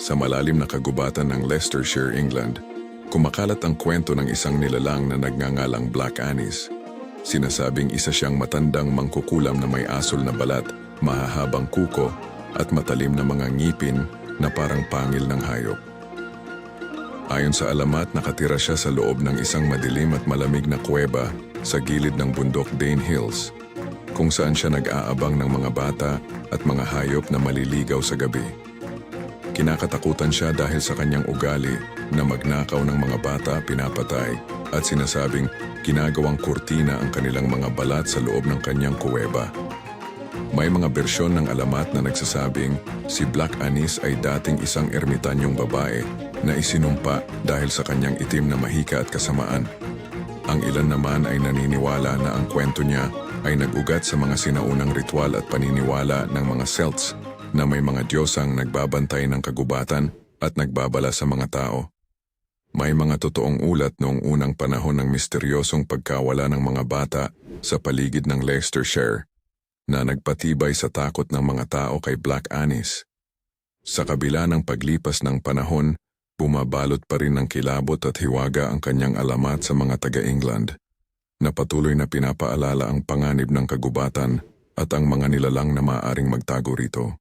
Sa malalim na kagubatan ng Leicestershire, England, kumakalat ang kwento ng isang nilalang na nagngangalang Black Annis. Sinasabing isa siyang matandang mangkukulam na may asul na balat, mahahabang kuko at matalim na mga ngipin na parang pangil ng hayop. Ayon sa alamat, nakatira siya sa loob ng isang madilim at malamig na kuweba sa gilid ng bundok Dane Hills, kung saan siya nag-aabang ng mga bata at mga hayop na maliligaw sa gabi. Kinakatakutan siya dahil sa kanyang ugali na magnakaw ng mga bata, pinapatay at sinasabing ginagawang kurtina ang kanilang mga balat sa loob ng kanyang kuweba. May mga bersyon ng alamat na nagsasabing si Black Annis ay dating isang ermitanyong babae na isinumpa dahil sa kanyang itim na mahika at kasamaan. Ang ilan naman ay naniniwala na ang kwento niya ay nag-ugat sa mga sinaunang ritual at paniniwala ng mga Celts na may mga diyosang nagbabantay ng kagubatan at nagbabala sa mga tao. May mga totoong ulat noong unang panahon ng misteryosong pagkawala ng mga bata sa paligid ng Leicestershire na nagpatibay sa takot ng mga tao kay Black Annis. Sa kabila ng paglipas ng panahon, bumabalot pa rin ng kilabot at hiwaga ang kanyang alamat sa mga taga-England, na patuloy na pinapaalala ang panganib ng kagubatan at ang mga nilalang na maaaring magtago rito.